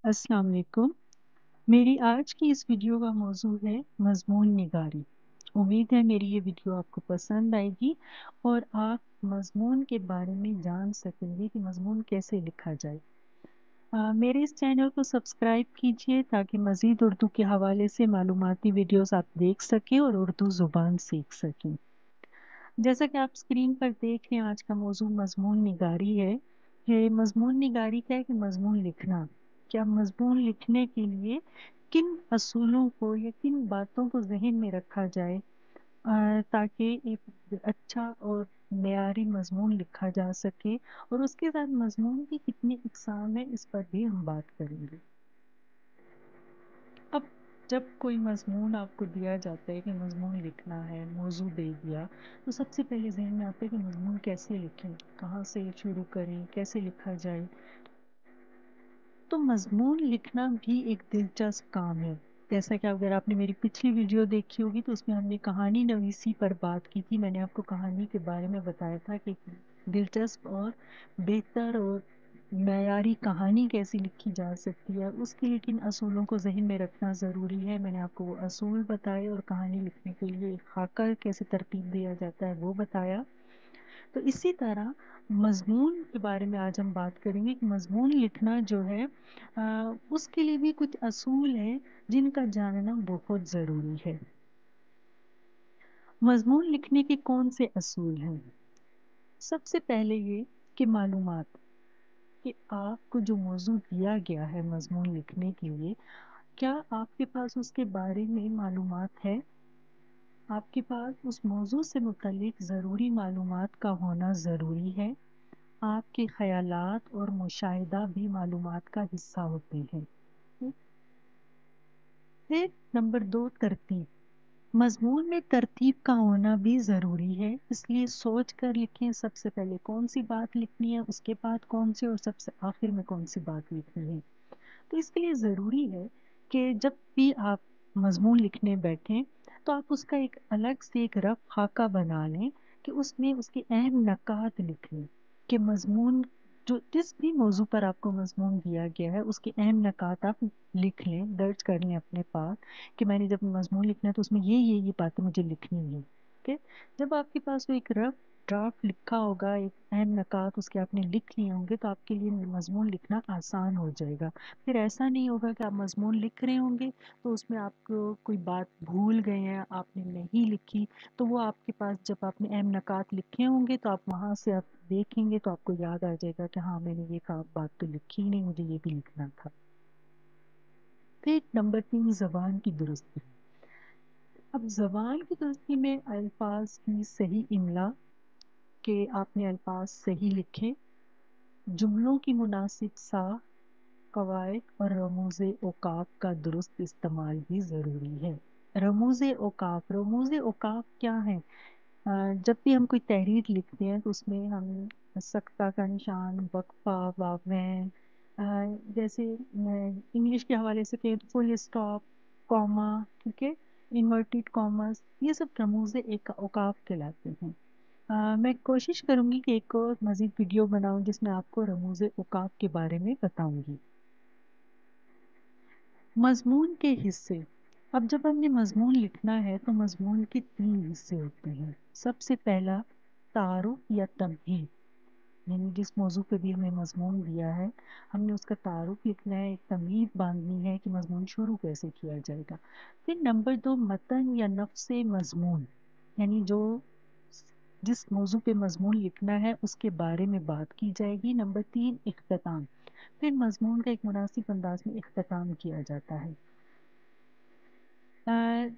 अस्सलाम वालेकुम। मेरी आज की इस वीडियो का मौजू है मज़मून निगारी। उम्मीद है मेरी ये वीडियो आपको पसंद आएगी और आप मज़मून के बारे में जान सकेंगे कि मज़मून कैसे लिखा जाए। मेरे इस चैनल को सब्सक्राइब कीजिए ताकि मज़ीद उर्दू के हवाले से मालूमाती वीडियोस आप देख सकें और उर्दू ज़ुबान सीख सकें। जैसा कि आप स्क्रीन पर देख रहे हैं, आज का मौजू मज़मून निगारी है। ये मज़मून निगारी क्या है कि मज़मून लिखना। क्या मज़मून लिखने के लिए किन असूलों को या किन बातों को ज़हन में रखा जाए ताकि एक अच्छा और मेयारी मज़मून लिखा जा सके, और उसके साथ मज़मून की कितनी अक़साम है इस पर भी हम बात करेंगे। अब जब कोई मज़मून आपको दिया जाता है कि मज़मून लिखना है, मौजू दे दिया, तो सबसे पहले ज़हन में आता है कि मज़मून कैसे लिखें, कहाँ से शुरू करें, कैसे लिखा जाए। तो मज़मून लिखना भी एक दिलचस्प काम है। जैसा कि अगर आपने मेरी पिछली वीडियो देखी होगी तो उसमें हमने कहानी नवीसी पर बात की थी। मैंने आपको कहानी के बारे में बताया था कि दिलचस्प और बेहतर और मयारी कहानी कैसे लिखी जा सकती है, उसके लिए किन असूलों को ज़हन में रखना ज़रूरी है। मैंने आपको वो असूल बताए और कहानी लिखने के लिए एक खाका कैसे तरतीब दिया जाता है वो बताया। तो इसी तरह मज़मून के बारे में आज हम बात करेंगे कि मज़मून लिखना जो है उसके लिए भी कुछ असूल हैं जिनका जानना बहुत ज़रूरी है। मज़मून लिखने के कौन से असूल हैं? सबसे पहले ये कि मालूमात, कि आपको जो मौजू दिया गया है मज़मून लिखने के लिए, क्या आपके पास उसके बारे में मालूमात है? आपके पास उस मौजू से मुतल्लिक ज़रूरी मालूमात का होना ज़रूरी है। आपके ख़यालात और मुशाहिदा भी मालूमात का हिस्सा होते हैं। फिर नंबर 2, तरतीब। मज़मून में तरतीब का होना भी ज़रूरी है, इसलिए सोच कर लिखें सबसे पहले कौन सी बात लिखनी है, उसके बाद कौन सी, और सबसे आखिर में कौन सी बात लिखनी है। तो इसके लिए ज़रूरी है कि जब भी आप मज़मून लिखने बैठें तो आप उसका एक अलग से एक रफ़ खाका बना लें कि उसमें उसके अहम नकात लिख लें कि मज़मून जो जिस भी मौजू पर आपको मज़मून दिया गया है उसके अहम नकात आप लिख लें, दर्ज कर लें अपने पास कि मैंने जब मज़मून लिखना है तो उसमें ये बातें मुझे लिखनी है। ओके, जब आपके पास वो एक रफ़ ड्राफ्ट लिखा होगा, एक अहम नकात उसके आपने लिख लिए होंगे, तो आपके लिए मज़मून लिखना आसान हो जाएगा। फिर ऐसा नहीं होगा कि आप मज़मून लिख रहे होंगे तो उसमें आपको कोई बात भूल गए हैं, आपने नहीं लिखी, तो वो आपके पास जब आपने अहम नकात लिखे होंगे तो आप वहाँ से आप देखेंगे तो आपको याद आ जाएगा कि हाँ मैंने ये बात तो लिखी ही नहीं, मुझे ये भी लिखना था। फिर नंबर 3, ज़बान की दुरुस्ती। अब ज़बान की दुरुस्ती में अल्फाज की सही इमला, के आपने अल्फाज सही लिखे, जुमलों की मुनासिब साख, कवायद और रमूज़े औकाफ का दुरुस्त इस्तेमाल भी ज़रूरी है। रमूज़े औकाफ, रमूज़े औकाफ क्या है? जब भी हम कोई तहरीर लिखते हैं तो उसमें हम सक्ता का निशान, वक्फा, वावें, जैसे इंग्लिश के हवाले से कहें तो फुल स्टॉप, कॉमा, ठीक है, इन्वर्टेड कॉमर्स, ये सब रमूज़े एक औकाफ कहलाते हैं। मैं कोशिश करूँगी कि एक और मज़ीद वीडियो बनाऊँ जिसमें आपको रमूज़े औकाफ के बारे में बताऊँगी। मज़मून के हिस्से। अब जब हमने मज़मून लिखना है तो मज़मून के 3 हिस्से होते हैं। सबसे पहला तारुफ़ या तमहीद, यानी जिस मौजू पे भी हमें मज़मून दिया है हमने उसका तारुफ़ लिखना है, एक तमहीद बांधनी है कि मज़मून शुरू कैसे किया जाएगा। फिर नंबर 2, मतन या नफ़्स मज़मून, यानी जो जिस मौजू पे मज़मून लिखना है उसके बारे में बात की जाएगी। नंबर 3, इख्तिताम, फिर मज़मून का एक मुनासिब अंदाज में इख्तिताम किया जाता है।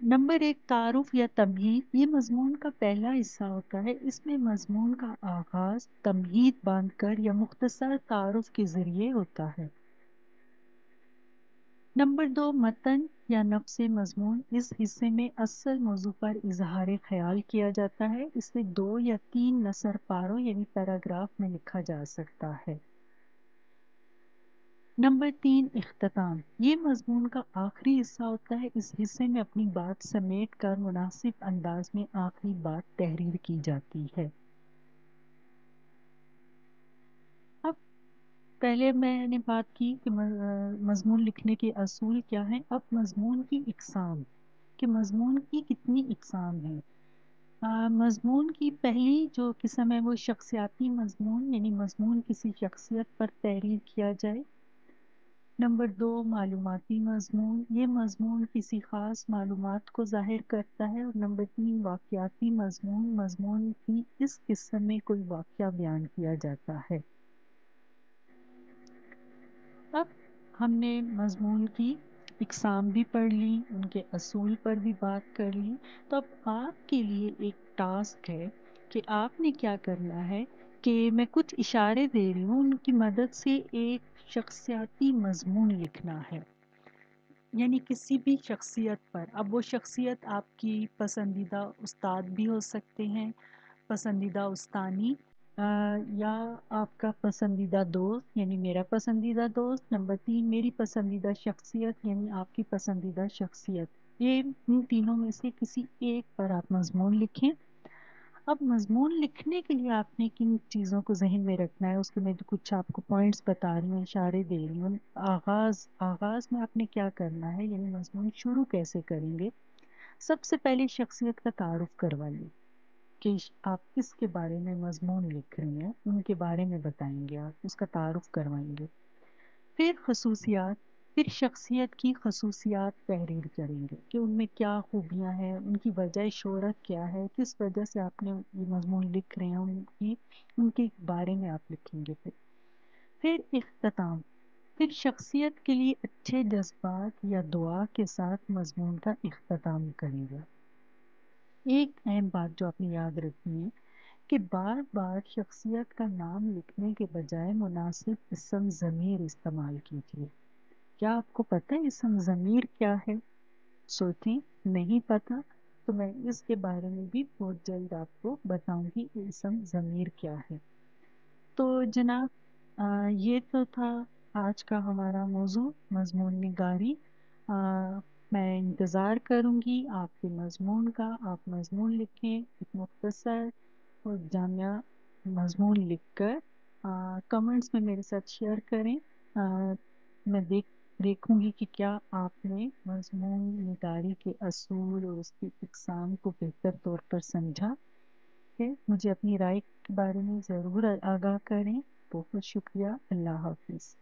नंबर 1, तारुफ़ या तमहीद, ये मज़मून का पहला हिस्सा होता है। इसमें मज़मून का आगाज़ तमहीद बांधकर या मुख्तसर तारुफ़ के ज़रिए होता है। नंबर 2, मतन या नफ़्स मज़मून, इस हिस्से में असल मौजू पर इजहार ख्याल किया जाता है। इसे 2 या 3 नसर पारों यानी पैराग्राफ में लिखा जा सकता है। नंबर 3, इख्तिताम, ये मज़मून का आखिरी हिस्सा होता है। इस हिस्से में अपनी बात समेट कर मुनासिब अंदाज में आखिरी बात तहरीर की जाती है। अब پہلے میں نے بات کی کہ مضمون لکھنے کے اصول کیا ہیں، اب مضمون کی اقسام، کہ مضمون کی کتنی اقسام ہیں۔ مضمون کی پہلی جو قسم ہے وہ شخصیاتی مضمون، یعنی مضمون کسی شخصیت پر تحریر کیا جائے۔ نمبر 2 معلوماتی مضمون، یہ مضمون کسی خاص معلومات کو ظاہر کرتا ہے۔ اور نمبر 3 واقعاتی مضمون، مضمون کی اس قسم میں کوئی واقعہ بیان کیا جاتا ہے۔ اب ہم نے مضمون کی اقسام بھی پڑھ لی، ان کے اصول پر بھی بات کر لی، تو اب آپ کے لیے ایک ٹاسک ہے کہ آپ نے کیا کرنا ہے کہ میں کچھ اشارے دے رہی ہوں، ان کی مدد سے ایک شخصیاتی مضمون لکھنا ہے، یعنی کسی بھی شخصیت پر۔ اب وہ شخصیت آپ کی پسندیدہ استاد بھی ہو سکتے ہیں، پسندیدہ استانی، یا آپ کا پسندیدہ دوست یعنی میرا پسندیدہ دوست۔ نمبر 3 میری پسندیدہ شخصیت یعنی آپ کی پسندیدہ شخصیت۔ یہ ان تینوں میں سے کسی ایک پر آپ مضمون لکھیں۔ اب مضمون لکھنے کے لیے آپ نے کن چیزوں کو ذہن میں رکھنا ہے، اس کے میں کچھ آپ کو پوائنٹس بتا رہی ہوں، اشارے دے رہی ہوں۔ آغاز میں آپ نے کیا کرنا ہے، یعنی مضمون شروع کیسے کریں گے۔ سب سے پہلے شخصیت کا تعارف کروا لیں کہ آپ کس کے بارے میں مضمون لکھ رہی ہیں، ان کے بارے میں بتائیں گے، آپ اس کا تعارف کروائیں گے۔ پھر خصوصیات، پھر شخصیت کی خصوصیات تحریر کریں گے کہ ان میں کیا خوبیاں ہیں، ان کی وجہ شہرت کیا ہے، کس وجہ سے آپ نے یہ مضمون لکھ رہے ہیں، ان کے بارے میں آپ لکھیں گے۔ پھر اختتام، پھر شخصیت کے لیے اچھے جذبات یا دعا کے ساتھ مضمون کا اختتام کریں گے۔ ایک اہم بات جو آپ نے یاد رکھنی ہے کہ بار بار شخصیت کا نام لکھنے کے بجائے مناسب اسم ضمیر استعمال کیجیے۔ کیا آپ کو پتہ ہے اسم ضمیر کیا ہے؟ سوچیں، نہیں پتہ تو میں اس کے بارے میں بھی بہت جلد آپ کو بتاؤں گی کہ اسم ضمیر کیا ہے۔ تو جناب، یہ تو تھا آج کا ہمارا موضوع، مضمون نگاری۔ میں انتظار کروں گی آپ کے مضمون کا، آپ مضمون لکھیں، ایک مختصر اور جامع مضمون لکھ کر کمنٹس میں میرے ساتھ شیئر کریں۔ میں دیکھوں گی کہ کیا آپ نے مضمون نگاری کے اصول اور اس کی اقسام کو بہتر طور پر سمجھا ہے۔ مجھے اپنی رائے کے بارے میں ضرور آگاہ کریں۔ بہت شکریہ، اللہ حافظ۔